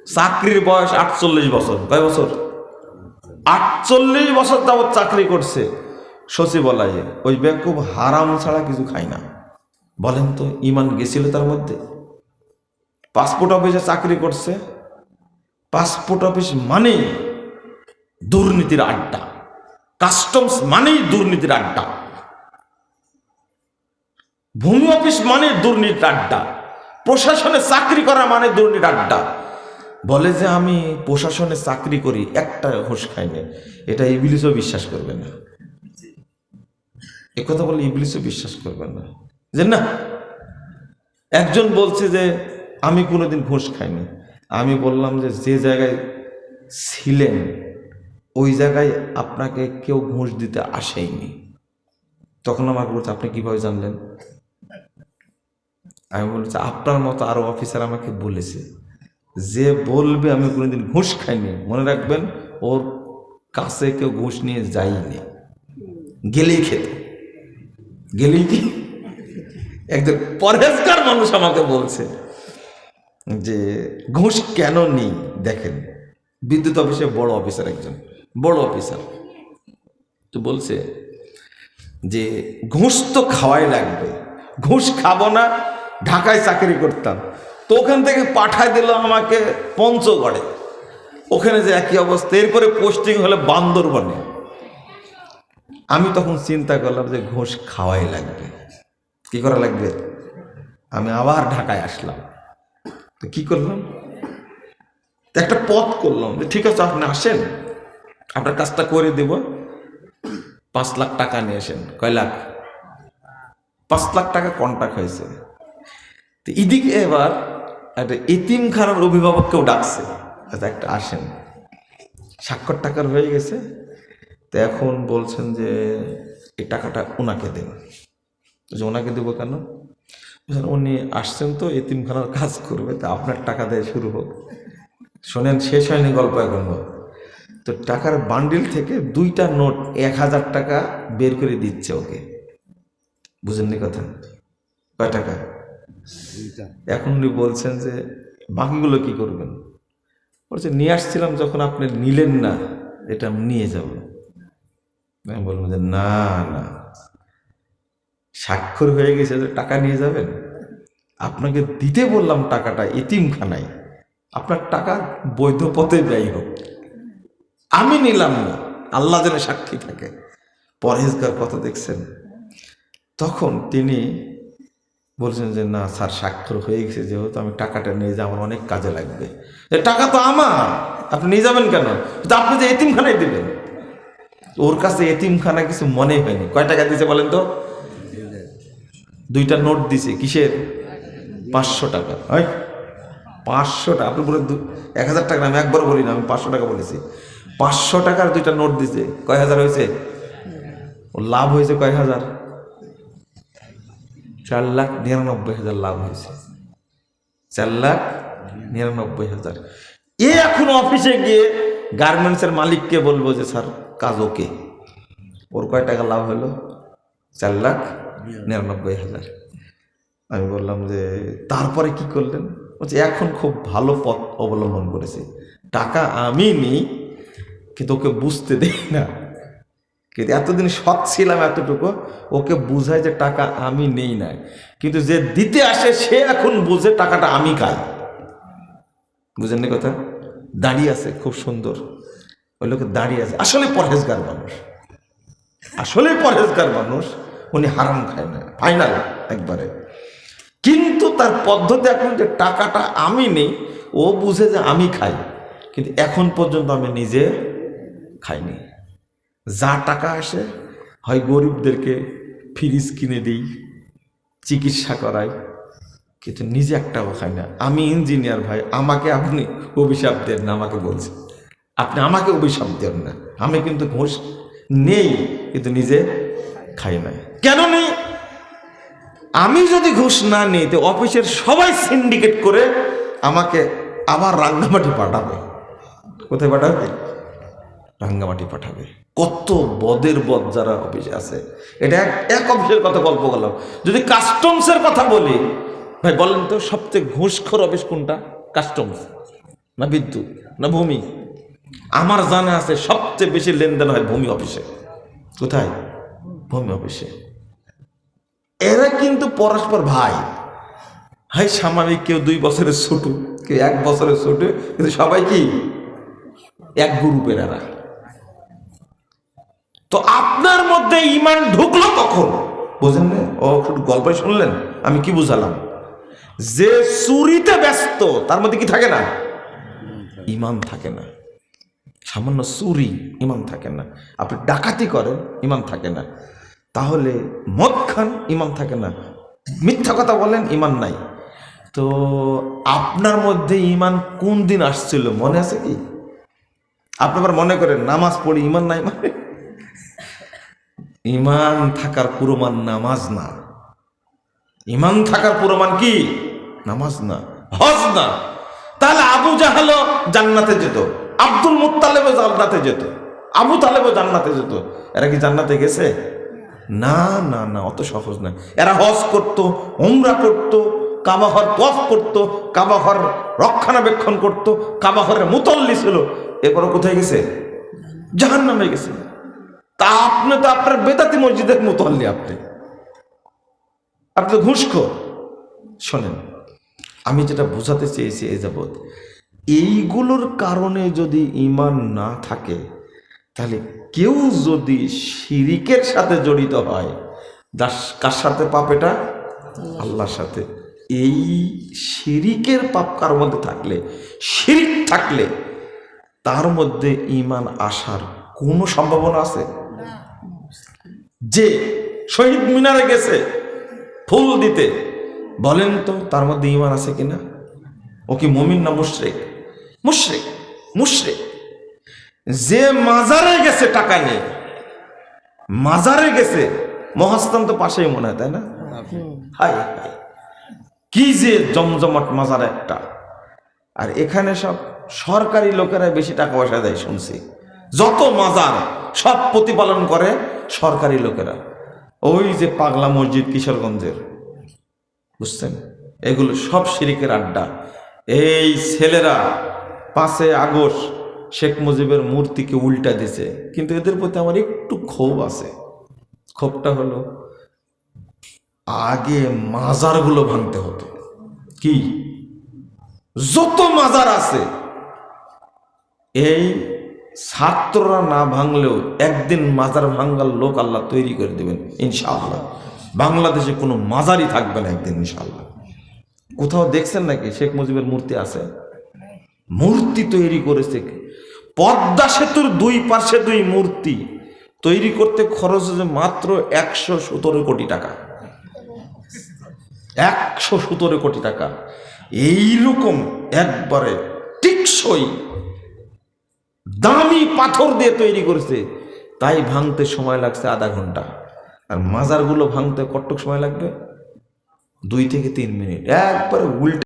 চাকরির বয়স 48 বছর। কয় বছর? 48 বছর যাবৎ চাকরি করছে সচিবালয়ে। ওই বেকুব হারাম ছাড়া কিছু খায় না। বলেন তো ইমান গেছিল তার মধ্যে? পাসপোর্ট অফিসে চাকরি করছে। পাসপোর্ট অফিস মানেই দুর্নীতির আড্ডা, কাস্টমস মানেই দুর্নীতির আড্ডা, ভূমি অফিস মানে দুর্নীতির আড্ডা, প্রশাসনে চাকরি করা মানে দুর্নীতির আড্ডা। বলে যে আমি প্রশাসনে চাকরি করি, একটা ঘুষ খাইনি। এটা ইবলিসও বিশ্বাস করবে না। এ কথা বলে ইবলিসও বিশ্বাস করবে না যে না। একজন বলছে যে আমি কোনোদিন ঘুষ খাইনি। আমি বললাম যে যে জায়গায় ছিলেন ওই জায়গায় আপনাকে কেউ ঘুষ দিতে আসেনি। তখন আমাকে বলছে আপনি কিভাবে জানলেন? আমি বলছি আপনার মতো আরো অফিসার আমাকে বলেছে, যে বলবে আমি কোনোদিন ঘুষ খাইনি, মনে রাখবেন ওর কাছে কেউ ঘুষ নিয়ে যায়নি, গেলেই খেত। গেলেই কি? একজন পরহেজগার মানুষ আমাকে বলছে যে ঘুষ কেন নেই। দেখেন বিদ্যুৎ অফিসে বড় অফিসার, একজন বড় অফিসার তো বলছে যে ঘুষ তো খাওয়াই লাগবে, ঘুষ খাবো না। ঢাকায় চাকরি করতাম, তো ওখান থেকে পাঠায় দিল আমাকে পঞ্চগড়ে, ওখানে যে একই অবস্থা। এরপরে পোস্টিং হলে বান্দরবনে। আমি তখন চিন্তা করলাম যে ঘুষ খাওয়াই লাগবে, কি করা লাগবে। আমি আবার ঢাকায় আসলাম। তো কি করলাম, একটা পথ করলাম যে ঠিক আছে আপনি আসেন, আপনার কাজটা করে দেব, 5 লাখ টাকা নিয়ে আসেন। কয় লাখ? 5 লাখ টাকা কন্ট্রাক্ট হয়েছে। তো এদিকে এবার একটা এতিমখানার অভিভাবককেও ডাকছে, আচ্ছা একটা আসেন, স্বাক্ষর টাকার হয়ে গেছে। তো এখন বলছেন যে এই টাকাটা ওনাকে দেন। যে ওনাকে দেবো কেন? উনি আসছেন তো এতিমখানার কাজ করবে, তা আপনার টাকা দিয়ে শুরু হোক। শোনেন, শেষ হয়নি গল্প এখনো। তো টাকার বান্ডিল থেকে 2টা নোট 1000 টাকা বের করে দিচ্ছে ওকে। বুঝেননি কথা? কয় টাকা? এখন উনি বলছেন যে বাকিগুলো কি করবেন? বলছে নিয়ে আসছিলাম, যখন আপনি নিলেন না এটা নিয়ে যাব। আমি বললাম যে না না, স্বাক্ষর হয়ে গেছে যে টাকা নিয়ে যাবেন, আপনাকে দিতে বললাম টাকাটা এতিমখানায়, আপনার টাকা বৈধ পথে ব্যয় হোক, আমি নিলাম না, আল্লাহ যেন সাক্ষী থাকে। পরহেজগার কথা দেখছেন। তখন তিনি বলছেন যে না স্যার, স্বাক্ষর হয়ে গেছে যেহেতু, আমি টাকাটা নিয়ে যাই, আমার অনেক কাজে লাগবে। টাকা তো আমার, আপনি নিয়ে যাবেন কেন? তো আপনি যে এতিমখানায় দিবেন। ওর কাছে এতিমখানা কিছু মনে হয়নি। কয় টাকা দিছে বলেন তো? 2টা নোট দিছে। কিসের? 500 টাকা। 500 টাকা। আপনি বলে 1000 টাকা, আমি একবার বলি না, আমি 500 টাকা বলেছি। 500 টাকার 2টা নোট দিছে। কয় হাজার হয়েছে? ওর লাভ হয়েছে কয় হাজার? 4,99,000 লাভ হয়েছে। 4,99,000। এ এখন অফিসে গিয়ে গার্মেন্টসের মালিককে বলবো যে স্যার কাজ ওকে। ওর কয় টাকা লাভ হলো? 4,99,000। আমি বললাম যে তারপরে কি করলেন? বলছে এখন খুব ভালো পথ অবলম্বন করেছি, টাকা আমি নিই কিন্তু ওকে বুঝতে দেই না। কিন্তু এতদিন সৎ ছিলাম এতটুকু, ওকে বুঝায় যে টাকা আমি নেই না, কিন্তু যে দিতে আসে সে এখন বুঝে টাকাটা আমি খাই। বুঝেননি কথা? দাঁড়িয়ে আছে খুব সুন্দর, ওই লোকে দাঁড়িয়ে আছে, আসলে পরহেজগার মানুষ, আসলে পরহেজগার মানুষ। উনি হারাম খায় না, ফাইনাল একবারে। কিন্তু তার পদ্ধতি এখন যে টাকাটা আমি নেই, ও বুঝে যে আমি খাই, কিন্তু এখন পর্যন্ত আমি নিজে খাইনি। যা টাকা আসে হয় গরিবদেরকে ফ্রিজ কিনে দিই, চিকিৎসা করাই, কিন্তু নিজে একটাও খাই না। আমি ইঞ্জিনিয়ার ভাই, আমাকে আপনি অভিশাপ দেন না। আমাকে বলছে আপনি আমাকে অভিশাপ দেন না, আমি কিন্তু ঘুষ নেই কিন্তু নিজে খাই না। কেন নেই? আমি যদি ঘুষ না নিই তো অফিসের সবাই সিন্ডিকেট করে আমাকে আবার রাঙ্গামাটি পাঠাবে। কোথায় পাঠাবে? রাঙ্গামাটি পাঠাবে। কত বদের বদ যারা অফিসে আছে। এটা এক অফিসের কথা গল্প করলাম। যদি কাস্টমসের কথা বলি, ভাই বলেন তো সবচেয়ে ঘুষখোর অফিস কোনটা? কাস্টমস। না বিদ্যুৎ না ভূমি? আমার জানা আছে সবচেয়ে বেশি লেনদেন হয় ভূমি অফিসে। কোথায়? ভূমি অফিসে। এরা কিন্তু পরস্পর ভাই। হাই স্বাভাবিক, কেউ 2 বছরের ছোট, কেউ 1 বছরের ছোট, কিন্তু সবাই কি এক গ্রুপের এরা। তো আপনার মধ্যে ঈমান ঢুকলো কখন বুঝেন না? ও শুধু গল্পই শুনলেন, আমি কি বুঝালাম? যে চুরিতে ব্যস্ত তার মধ্যে কি থাকে না? ঈমান থাকে না। সামান্য চুরি, ঈমান থাকে না। আপনি ডাকাতি করেন, ঈমান থাকে না। তাহলে মদ খান, ঈমান থাকে না। মিথ্যা কথা বলেন, ঈমান নাই। তো আপনার মধ্যে ঈমান কোন দিন আসছিল মনে আছে কি? আপনি আবার মনে করেন নামাজ পড়ি ঈমান নাই মানে? ঈমান থাকার পুরোমান নামাজ না। ঈমান থাকার পুরোমান কি? নামাজ না, হজ না। তাহলে আবু জাহেলও জান্নাতে যেত, আব্দুল মুত্তালিবও জান্নাতে যেত, আবু তালেবও জান্নাতে যেত। এরা কি জান্নাতে গেছে? না না না, অত সহজ না। এরা হজ করত, উমরা করত, কাবা ঘর তওয়াফ করত, কাবা ঘর রক্ষণাবেক্ষণ করত, কাবা ঘরের মুতল্লি ছিল। এরপর কোথায় গেছে? জাহান্নামে গেছে। তা আপনি তো আপনার বেদাতি মসজিদের মুতল্লি, আপনি তো ঘুষখোর। শোনেন, আমি যেটা বোঝাতে চেয়েছি এই যাবৎ, এইগুলোর কারণে যদি ঈমান না থাকে, তাহলে কেউ যদি শিরিকের সাথে জড়িত হয়, কার সাথে পাপ? এটা আল্লাহর সাথে। এই শিরিকের পাপ কার মধ্যে থাকলে, শিরিক থাকলে তার মধ্যে ঈমান আসার কোনো সম্ভাবনা আছে? যে শহীদ মিনারে গেছে ফুল দিতে, বলেন তো তার মধ্যে ঈমান আছে কিনা? ও কি মুমিন না মুশরিক? মুশরিক, মুশরিক। যে মাজারে গেছে টাকা নিয়ে, মাজারে গেছে, মহাস্থান তো পাশেই মনে হয়, তাই না? হাই হাই, কি যে জমজমাট মাজার একটা। আর এখানে সব সরকারি লোকেরা বেশি টাকা পয়সা দেয় শুনছি। যত মাজার সব প্রতিপালন করে সরকারি লোকেরা। ওই যে পাগলা মসজিদ কিশোরগঞ্জের, বুঝছেন, এগুলো সব শিরিকের আড্ডা। এই ছেলেরা 5 আগস্ট শেখ মুজিবের মূর্তিকে উল্টা দিছে, কিন্তু এদের প্রতি আমার একটু ক্ষোভ আছে। ক্ষোভটা হলো, আগে মাজারগুলো ভাঙতে হতো। কি যত মাজার আছে, এই ছাত্ররা না ভাঙলেও একদিন মাজার ভাঙ্গার লোক আল্লাহ তৈরি করে দেবেন ইনশাআল্লাহ। বাংলাদেশে কোনো মাজারই থাকবে না একদিন ইনশাআল্লাহ। কোথাও দেখছেন নাকি শেখ মুজিবের মূর্তি আছে? মূর্তি তৈরি করেছে পদ্মা সেতুর 2 পাশে 2 মূর্তি তৈরি করতে খরচ হয়েছে মাত্র 117 কোটি টাকা। 117 কোটি টাকা। এইরকম একবারে টিকসই দামি পাথর দিয়ে তৈরি করেছে, তাই ভাঙতে সময় লাগছে আধা ঘন্টা। আর মাজারগুলো ভাঙতে কতটুক সময় লাগবে? 2 থেকে 3 মিনিট। একবারে উল্টে